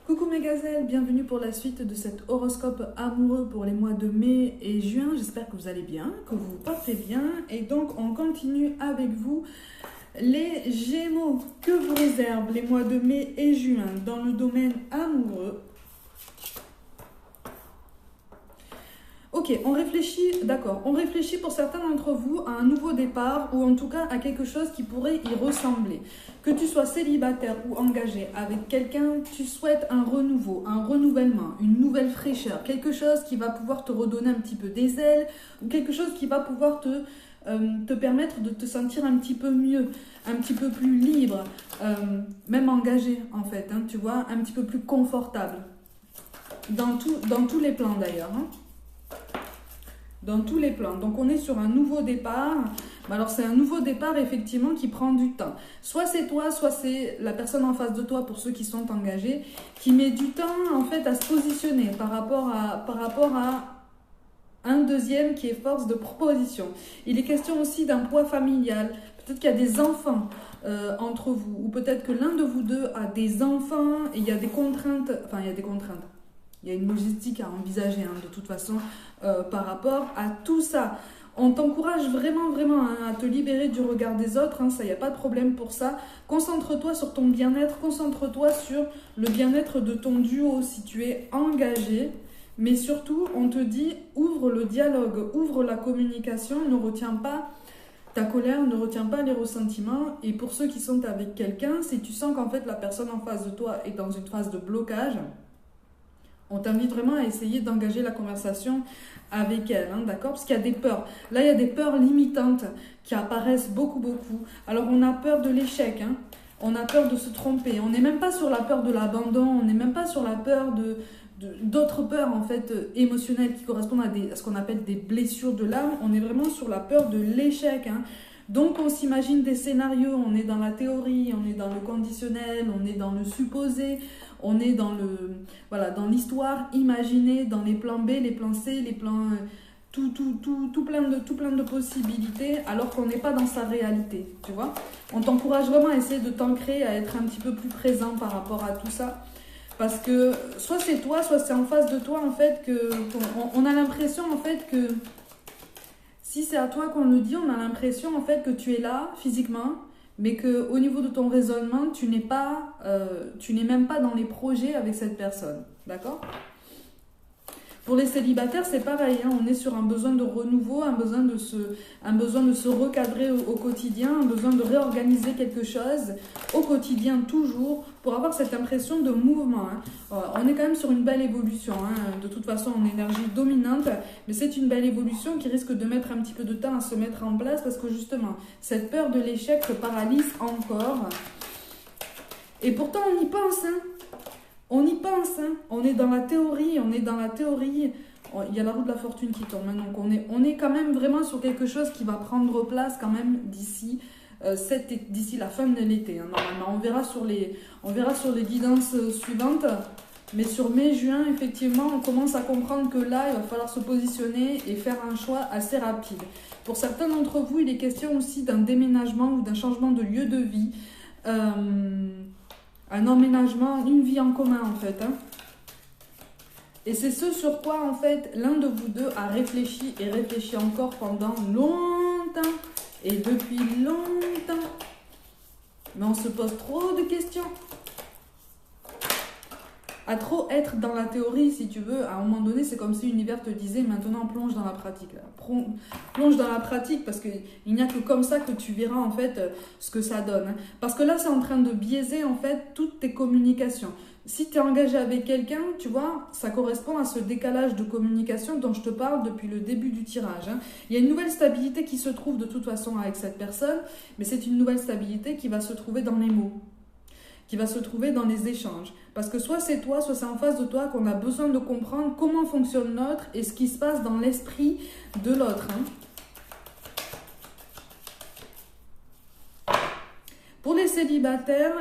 Coucou mes gazelles, bienvenue pour la suite de cet horoscope amoureux pour les mois de mai et juin. J'espère que vous allez bien, que vous vous portez bien. Et donc on continue avec vous les Gémeaux. Que vous réservent les mois de mai et juin dans le domaine amoureux? Ok, on réfléchit, d'accord, on réfléchit pour certains d'entre vous à un nouveau départ ou en tout cas à quelque chose qui pourrait y ressembler. Que tu sois célibataire ou engagé avec quelqu'un, tu souhaites un renouveau, un renouvellement, une nouvelle fraîcheur, quelque chose qui va pouvoir te redonner un petit peu des ailes ou quelque chose qui va pouvoir te permettre de te sentir un petit peu mieux, un petit peu plus libre, même engagé en fait, hein, tu vois, un petit peu plus confortable. Dans tous les plans d'ailleurs, hein. Dans tous les plans. Donc on est sur un nouveau départ. Alors c'est un nouveau départ effectivement qui prend du temps. Soit c'est toi, soit c'est la personne en face de toi pour ceux qui sont engagés, qui met du temps en fait à se positionner par rapport à un deuxième qui est force de proposition. Il est question aussi d'un poids familial. Peut-être qu'il y a des enfants entre vous, ou peut-être que l'un de vous deux a des enfants et il y a des contraintes, enfin il y a des contraintes. Il y a une logistique à envisager hein, de toute façon par rapport à tout ça. On t'encourage vraiment, vraiment hein, à te libérer du regard des autres. Hein, ça, il n'y a pas de problème pour ça. Concentre-toi sur ton bien-être. Concentre-toi sur le bien-être de ton duo si tu es engagé. Mais surtout, on te dit, ouvre le dialogue, ouvre la communication. Ne retiens pas ta colère, ne retiens pas les ressentiments. Et pour ceux qui sont avec quelqu'un, si tu sens qu'en fait la personne en face de toi est dans une phase de blocage, on t'invite vraiment à essayer d'engager la conversation avec elle, hein, d'accord? Parce qu'il y a des peurs. Là, il y a des peurs limitantes qui apparaissent beaucoup, beaucoup. Alors, on a peur de l'échec, hein. On a peur de se tromper. On n'est même pas sur la peur de l'abandon. On n'est même pas sur la peur d'autres peurs, en fait, émotionnelles qui correspondent à ce qu'on appelle des blessures de l'âme. On est vraiment sur la peur de l'échec, hein. Donc, on s'imagine des scénarios. On est dans la théorie, on est dans le conditionnel, on est dans le supposé. On est dans l'histoire imaginée, dans les plans B, les plans C, les plans tout plein de possibilités, alors qu'on n'est pas dans sa réalité, tu vois. On t'encourage vraiment à essayer de t'ancrer, à être un petit peu plus présent par rapport à tout ça, parce que soit c'est toi, soit c'est en face de toi en fait on a l'impression en fait que si c'est à toi qu'on le dit, on a l'impression en fait que tu es là physiquement. Mais qu'au niveau de ton raisonnement, tu n'es même pas dans les projets avec cette personne. D'accord ? Pour les célibataires, c'est pareil. Hein, on est sur un besoin de renouveau, un besoin de se recadrer au quotidien, un besoin de réorganiser quelque chose au quotidien toujours pour avoir cette impression de mouvement. Hein. On est quand même sur une belle évolution. Hein. De toute façon, en énergie dominante, mais c'est une belle évolution qui risque de mettre un petit peu de temps à se mettre en place parce que justement, cette peur de l'échec te paralyse encore. Et pourtant, on y pense, hein. On y pense, hein. On est dans la théorie, il y a la roue de la fortune qui tombe, hein. Donc on est quand même vraiment sur quelque chose qui va prendre place quand même d'ici la fin de l'été, hein, normalement. On verra sur les guidances suivantes, mais sur mai-juin, effectivement, on commence à comprendre que là, il va falloir se positionner et faire un choix assez rapide. Pour certains d'entre vous, il est question aussi d'un déménagement ou d'un changement de lieu de vie. Un emménagement, une vie en commun en fait. Hein. Et c'est ce sur quoi en fait l'un de vous deux a réfléchi et réfléchi encore pendant longtemps. Et depuis longtemps. Mais on se pose trop de questions. À trop être dans la théorie, si tu veux, à un moment donné, c'est comme si l'univers te disait maintenant plonge dans la pratique. Là. Plonge dans la pratique parce qu'il n'y a que comme ça que tu verras en fait ce que ça donne. Hein. Parce que là, c'est en train de biaiser en fait toutes tes communications. Si tu es engagé avec quelqu'un, tu vois, ça correspond à ce décalage de communication dont je te parle depuis le début du tirage. Hein. Il y a une nouvelle stabilité qui se trouve de toute façon avec cette personne, mais c'est une nouvelle stabilité qui va se trouver dans les mots, qui va se trouver dans les échanges. Parce que soit c'est toi, soit c'est en face de toi qu'on a besoin de comprendre comment fonctionne l'autre et ce qui se passe dans l'esprit de l'autre. Hein. Pour les célibataires,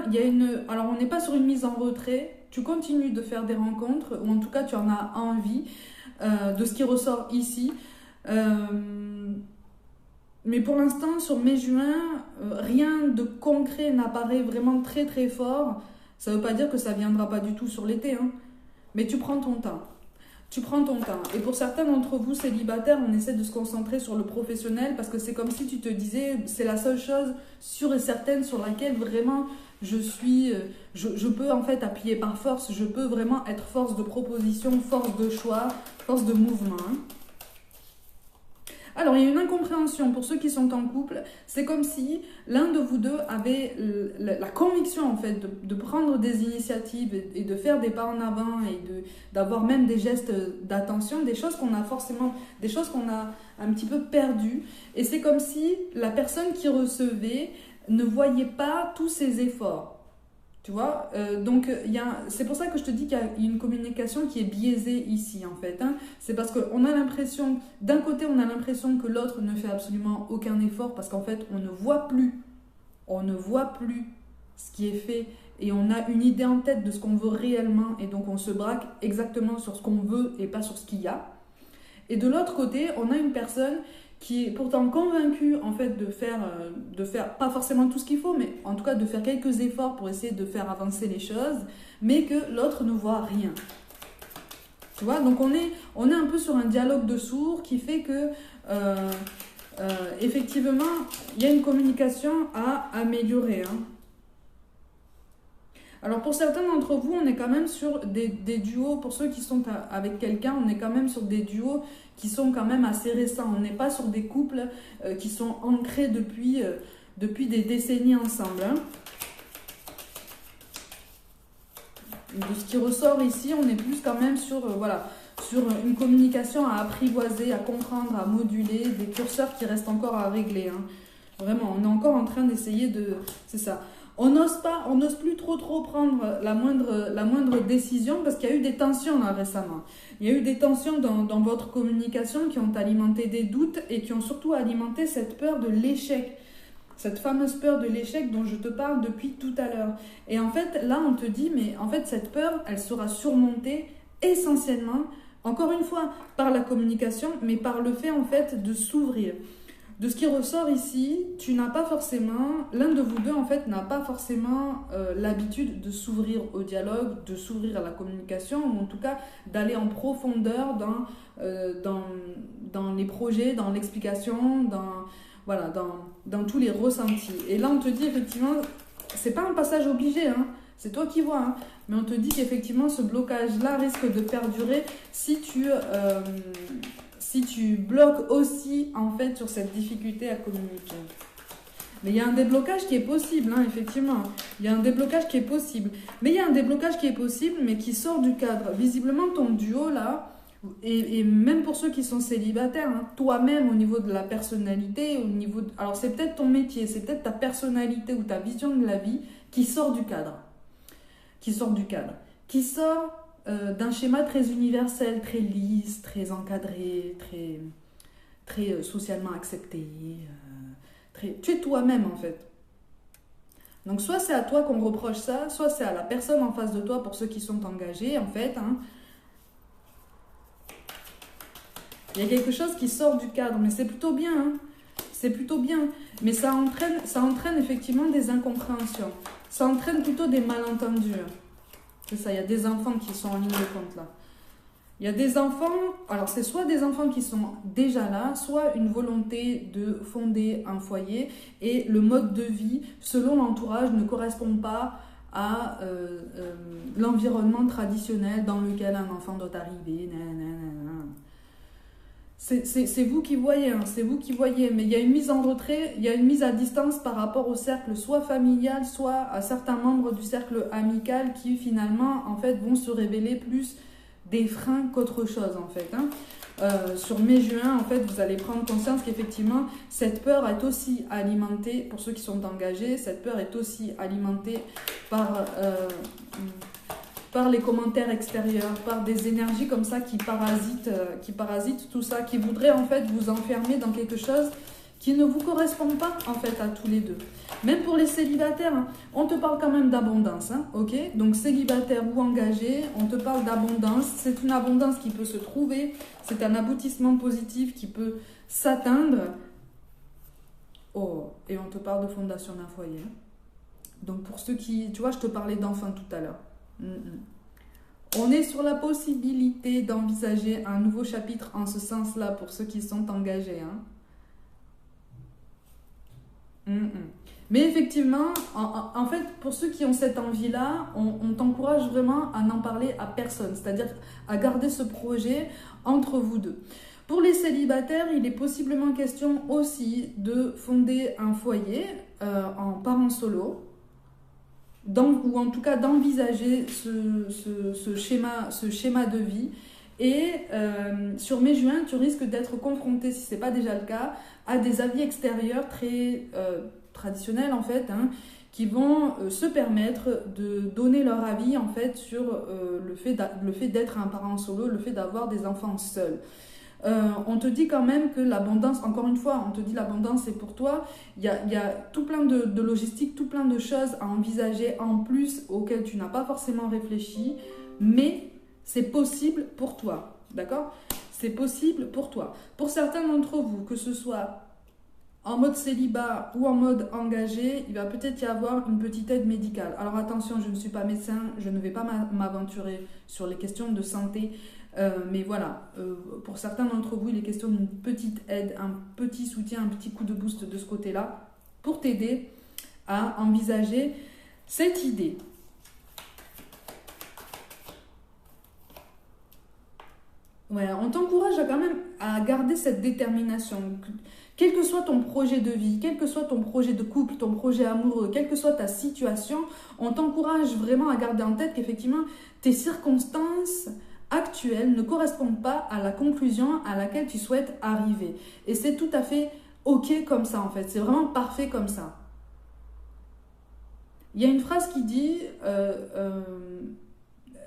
alors on n'est pas sur une mise en retrait, tu continues de faire des rencontres, ou en tout cas tu en as envie de ce qui ressort ici. Mais pour l'instant, sur mai-juin, rien de concret n'apparaît vraiment très très fort. Ça ne veut pas dire que ça ne viendra pas du tout sur l'été, hein. Mais tu prends ton temps. Tu prends ton temps. Et pour certains d'entre vous célibataires, on essaie de se concentrer sur le professionnel parce que c'est comme si tu te disais, c'est la seule chose sûre et certaine sur laquelle vraiment je peux en fait appuyer par force, je peux vraiment être force de proposition, force de choix, force de mouvement, hein. Alors, il y a une incompréhension pour ceux qui sont en couple. C'est comme si l'un de vous deux avait la conviction, en fait, de prendre des initiatives et de faire des pas en avant et d'avoir même des gestes d'attention, des choses qu'on a forcément, des choses qu'on a un petit peu perdues. Et c'est comme si la personne qui recevait ne voyait pas tous ses efforts. Tu vois, donc c'est pour ça que je te dis qu'il y a une communication qui est biaisée ici en fait, hein. C'est parce qu'on a l'impression, d'un côté on a l'impression que l'autre ne fait absolument aucun effort parce qu'en fait on ne voit plus ce qui est fait et on a une idée en tête de ce qu'on veut réellement et donc on se braque exactement sur ce qu'on veut et pas sur ce qu'il y a. Et de l'autre côté, on a une personne qui est pourtant convaincue en fait de faire pas forcément tout ce qu'il faut, mais en tout cas de faire quelques efforts pour essayer de faire avancer les choses, mais que l'autre ne voit rien. Tu vois, donc on est un peu sur un dialogue de sourds qui fait que effectivement, il y a une communication à améliorer, hein. Alors pour certains d'entre vous, on est quand même sur des duos, pour ceux qui sont avec quelqu'un, on est quand même sur des duos qui sont quand même assez récents. On n'est pas sur des couples qui sont ancrés depuis des décennies ensemble, hein. De ce qui ressort ici, on est plus quand même sur une communication à apprivoiser, à comprendre, à moduler, des curseurs qui restent encore à régler, hein. Vraiment, on est encore en train d'essayer de... C'est ça. On n'ose plus trop prendre la moindre décision parce qu'il y a eu des tensions là récemment. Il y a eu des tensions dans votre communication qui ont alimenté des doutes et qui ont surtout alimenté cette peur de l'échec. Cette fameuse peur de l'échec dont je te parle depuis tout à l'heure. Et en fait, là, on te dit, mais en fait, cette peur, elle sera surmontée essentiellement, encore une fois, par la communication, mais par le fait, en fait, de s'ouvrir. De ce qui ressort ici, tu n'as pas forcément, l'un de vous deux en fait n'a pas forcément l'habitude de s'ouvrir au dialogue, de s'ouvrir à la communication, ou en tout cas d'aller en profondeur dans les projets, dans l'explication, dans tous les ressentis. Et là on te dit effectivement, c'est pas un passage obligé, hein, c'est toi qui vois, hein, mais on te dit qu'effectivement ce blocage-là risque de perdurer si tu bloques aussi en fait sur cette difficulté à communiquer. Mais il y a un déblocage qui est possible, hein, effectivement. Il y a un déblocage qui est possible. Mais il y a un déblocage qui est possible, mais qui sort du cadre. Visiblement, ton duo là, et même pour ceux qui sont célibataires, hein, toi-même au niveau de la personnalité, alors c'est peut-être ton métier, c'est peut-être ta personnalité ou ta vision de la vie qui sort du cadre. Qui sort d'un schéma très universel, très lisse, très encadré, très socialement accepté. Tu es toi-même en fait. Donc soit c'est à toi qu'on reproche ça, soit c'est à la personne en face de toi pour ceux qui sont engagés en fait, hein. Il y a quelque chose qui sort du cadre, mais c'est plutôt bien, hein. C'est plutôt bien. Mais ça entraîne effectivement des incompréhensions. Ça entraîne plutôt des malentendus. C'est ça, il y a des enfants qui sont en ligne de compte là. Il y a des enfants, alors c'est soit des enfants qui sont déjà là, soit une volonté de fonder un foyer et le mode de vie, selon l'entourage, ne correspond pas à l'environnement traditionnel dans lequel un enfant doit arriver. C'est vous qui voyez, hein, c'est vous qui voyez, mais il y a une mise en retrait, il y a une mise à distance par rapport au cercle soit familial, soit à certains membres du cercle amical qui finalement en fait vont se révéler plus des freins qu'autre chose en fait, hein. Sur mai-juin en fait vous allez prendre conscience qu'effectivement cette peur est aussi alimentée, pour ceux qui sont engagés, cette peur est aussi alimentée par les commentaires extérieurs, par des énergies comme ça qui parasitent tout ça, qui voudraient en fait vous enfermer dans quelque chose qui ne vous correspond pas en fait à tous les deux. Même pour les célibataires, hein, on te parle quand même d'abondance, hein, ok? Donc célibataire ou engagé, on te parle d'abondance. C'est une abondance qui peut se trouver, c'est un aboutissement positif qui peut s'atteindre. Oh, et on te parle de fondation d'un foyer. Donc pour ceux qui, tu vois, je te parlais d'enfants tout à l'heure. On est sur la possibilité d'envisager un nouveau chapitre en ce sens-là pour ceux qui sont engagés. Mais effectivement, en fait, pour ceux qui ont cette envie-là, on t'encourage vraiment à n'en parler à personne, c'est-à-dire à garder ce projet entre vous deux. Pour les célibataires, il est possiblement question aussi de fonder un foyer en parent solo, ou en tout cas d'envisager ce schéma de vie. Et sur mai-juin, tu risques d'être confronté, si ce n'est pas déjà le cas, à des avis extérieurs très traditionnels en fait, qui vont se permettre de donner leur avis en fait sur le fait d'être un parent solo, le fait d'avoir des enfants seuls. On te dit quand même que l'abondance, encore une fois, on te dit l'abondance c'est pour toi. Il y a tout plein de logistique, tout plein de choses à envisager en plus auxquelles tu n'as pas forcément réfléchi, mais c'est possible pour toi, d'accord? C'est possible pour toi. Pour certains d'entre vous, que ce soit en mode célibat ou en mode engagé, il va peut-être y avoir une petite aide médicale. Alors attention, je ne suis pas médecin, je ne vais pas m'aventurer sur les questions de santé, mais voilà, pour certains d'entre vous, il est question d'une petite aide, un petit soutien, un petit coup de boost de ce côté-là, pour t'aider à envisager cette idée. Ouais, on t'encourage quand même à garder cette détermination. Quel que soit ton projet de vie, quel que soit ton projet de couple, ton projet amoureux, quelle que soit ta situation, on t'encourage vraiment à garder en tête qu'effectivement, tes circonstances actuelles ne correspondent pas à la conclusion à laquelle tu souhaites arriver. Et c'est tout à fait OK comme ça en fait, c'est vraiment parfait comme ça. Il y a une phrase qui dit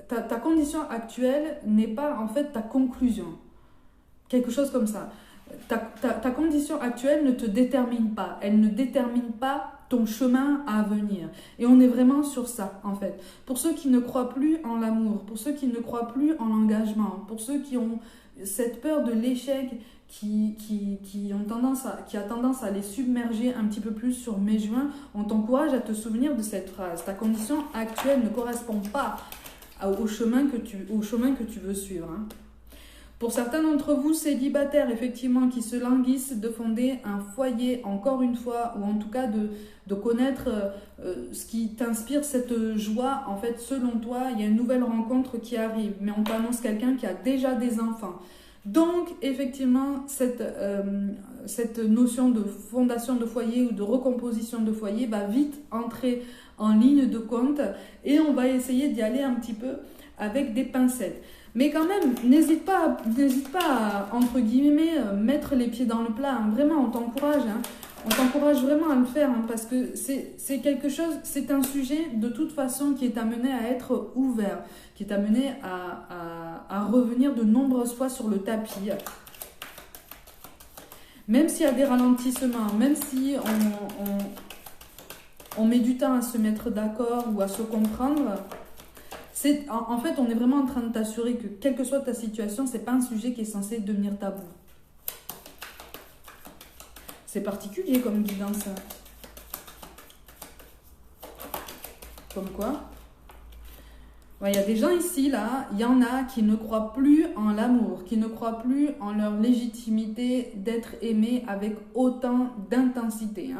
ta condition actuelle n'est pas en fait ta conclusion. Quelque chose comme ça. Ta condition actuelle ne te détermine pas. Elle ne détermine pas ton chemin à venir. Et on est vraiment sur ça, en fait. Pour ceux qui ne croient plus en l'amour, pour ceux qui ne croient plus en l'engagement, pour ceux qui ont cette peur de l'échec qui a tendance à les submerger un petit peu plus sur mai-juin, on t'encourage à te souvenir de cette phrase. Ta condition actuelle ne correspond pas au chemin que tu veux suivre. Pour certains d'entre vous célibataires, effectivement, qui se languissent de fonder un foyer, encore une fois, ou en tout cas de connaître ce qui t'inspire cette joie, en fait, selon toi, il y a une nouvelle rencontre qui arrive, mais on t'annonce quelqu'un qui a déjà des enfants. Donc, effectivement, cette notion de fondation de foyer ou de recomposition de foyer va vite entrer en ligne de compte et on va essayer d'y aller un petit peu avec des pincettes. Mais quand même, n'hésite pas à, entre guillemets, mettre les pieds dans le plat. Vraiment, on t'encourage. On t'encourage vraiment à le faire parce que c'est quelque chose, c'est un sujet de toute façon qui est amené à être ouvert, qui est amené à revenir de nombreuses fois sur le tapis. Même s'il y a des ralentissements, même si on met du temps à se mettre d'accord ou à se comprendre, en fait, on est vraiment en train de t'assurer que, quelle que soit ta situation, ce n'est pas un sujet qui est censé devenir tabou. C'est particulier comme guidance. Comme quoi? Il y a des gens ici, là, il y en a qui ne croient plus en l'amour, qui ne croient plus en leur légitimité d'être aimés avec autant d'intensité.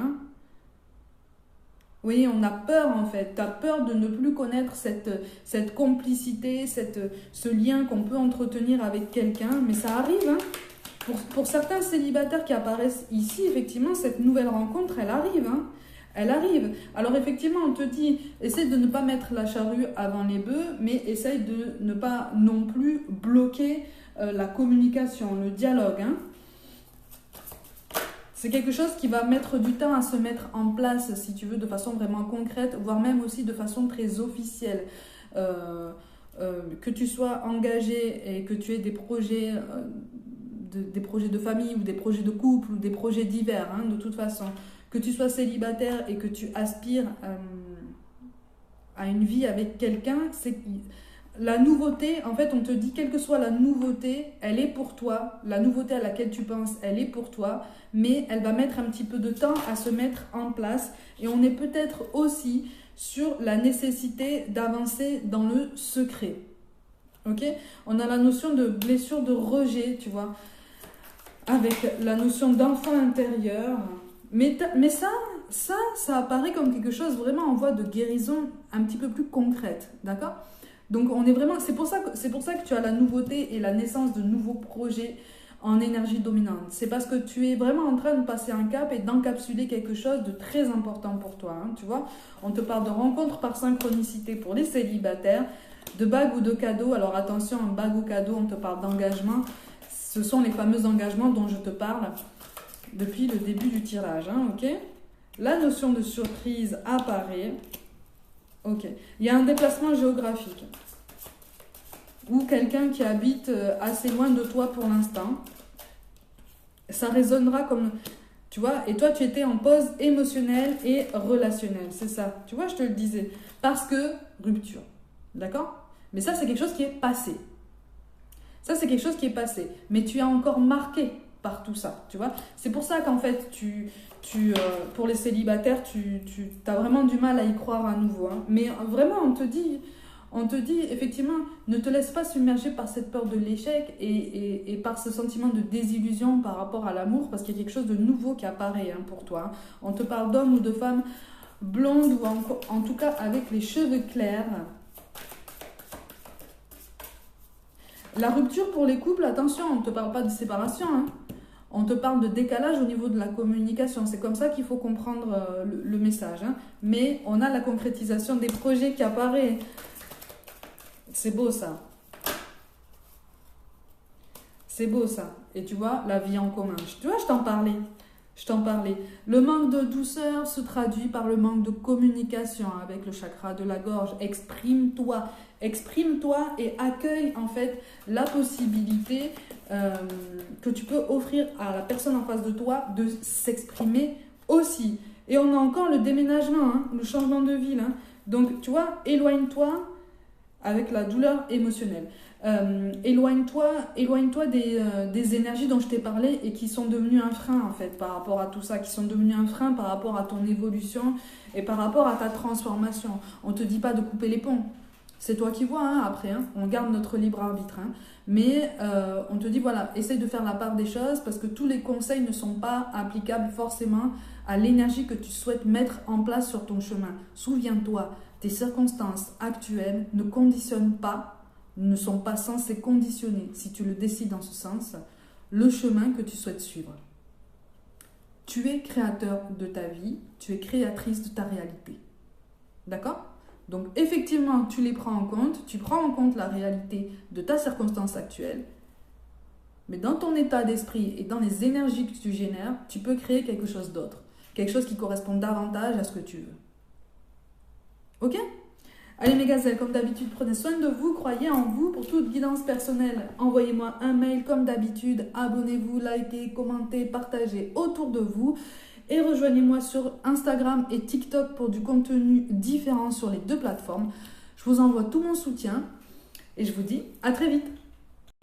Oui, on a peur en fait, tu as peur de ne plus connaître cette complicité, ce lien qu'on peut entretenir avec quelqu'un, mais ça arrive. Pour certains célibataires qui apparaissent ici, effectivement, cette nouvelle rencontre, elle arrive. Elle arrive. Alors effectivement, on te dit, essaye de ne pas mettre la charrue avant les bœufs, mais essaye de ne pas non plus bloquer la communication, le dialogue. C'est quelque chose qui va mettre du temps à se mettre en place, si tu veux, de façon vraiment concrète, voire même aussi de façon très officielle. Que tu sois engagé et que tu aies des projets de famille ou des projets de couple ou des projets divers, de toute façon. Que tu sois célibataire et que tu aspires à une vie avec quelqu'un, la nouveauté, en fait, on te dit, quelle que soit la nouveauté, elle est pour toi. La nouveauté à laquelle tu penses, elle est pour toi. Mais elle va mettre un petit peu de temps à se mettre en place. Et on est peut-être aussi sur la nécessité d'avancer dans le secret. Ok? On a la notion de blessure de rejet, tu vois, avec la notion d'enfant intérieur. Mais ça apparaît comme quelque chose vraiment en voie de guérison un petit peu plus concrète, d'accord? Donc on est vraiment, c'est pour ça que tu as la nouveauté et la naissance de nouveaux projets en énergie dominante. C'est parce que tu es vraiment en train de passer un cap et d'encapsuler quelque chose de très important pour toi, hein, tu vois? On te parle de rencontres par synchronicité pour les célibataires, de bagues ou de cadeaux. Alors attention, un bague ou cadeau, on te parle d'engagement. Ce sont les fameux engagements dont je te parle depuis le début du tirage, hein, ok? La notion de surprise apparaît. Ok. Il y a un déplacement géographique. Ou quelqu'un qui habite assez loin de toi pour l'instant. Ça résonnera comme... Tu vois, et toi, tu étais en pause émotionnelle et relationnelle. C'est ça. Tu vois, je te le disais. Parce que, rupture. D'accord? Mais ça, c'est quelque chose qui est passé. Ça, c'est quelque chose qui est passé. Mais tu es encore marqué par tout ça, tu vois. C'est pour ça qu'en fait, pour les célibataires, tu as vraiment du mal à y croire à nouveau. Hein. Mais vraiment, on te dit, effectivement, ne te laisse pas submerger par cette peur de l'échec et par ce sentiment de désillusion par rapport à l'amour, parce qu'il y a quelque chose de nouveau qui apparaît hein, pour toi. Hein. On te parle d'hommes ou de femmes blondes ou en tout cas avec les cheveux clairs. La rupture pour les couples, attention, on ne te parle pas de séparation, hein. On te parle de décalage au niveau de la communication. C'est comme ça qu'il faut comprendre le message. Hein. Mais on a la concrétisation des projets qui apparaît. C'est beau ça. C'est beau ça. Et tu vois, la vie en commun. Tu vois, je t'en parlais. Le manque de douceur se traduit par le manque de communication avec le chakra de la gorge. Exprime-toi. Exprime-toi et accueille en fait la possibilité que tu peux offrir à la personne en face de toi de s'exprimer aussi. Et on a encore le déménagement, hein, le changement de ville. Hein. Donc, tu vois, éloigne-toi avec la douleur émotionnelle. Éloigne-toi des énergies dont je t'ai parlé et qui sont devenues un frein en fait par rapport à tout ça, qui sont devenues un frein par rapport à ton évolution et par rapport à ta transformation. On ne te dit pas de couper les ponts. C'est toi qui vois hein, après, hein. On garde notre libre arbitre. Hein. Mais on te dit, voilà, essaye de faire la part des choses parce que tous les conseils ne sont pas applicables forcément à l'énergie que tu souhaites mettre en place sur ton chemin. Souviens-toi, tes circonstances actuelles ne conditionnent pas, ne sont pas censées conditionner, si tu le décides en ce sens, le chemin que tu souhaites suivre. Tu es créateur de ta vie, tu es créatrice de ta réalité. D'accord ? Donc effectivement, tu les prends en compte, tu prends en compte la réalité de ta circonstance actuelle, mais dans ton état d'esprit et dans les énergies que tu génères, tu peux créer quelque chose d'autre, quelque chose qui correspond davantage à ce que tu veux. Ok ? Allez mes gazelles, comme d'habitude, prenez soin de vous, croyez en vous. Pour toute guidance personnelle, envoyez-moi un mail comme d'habitude, abonnez-vous, likez, commentez, partagez autour de vous. Et rejoignez-moi sur Instagram et TikTok pour du contenu différent sur les deux plateformes. Je vous envoie tout mon soutien et je vous dis à très vite.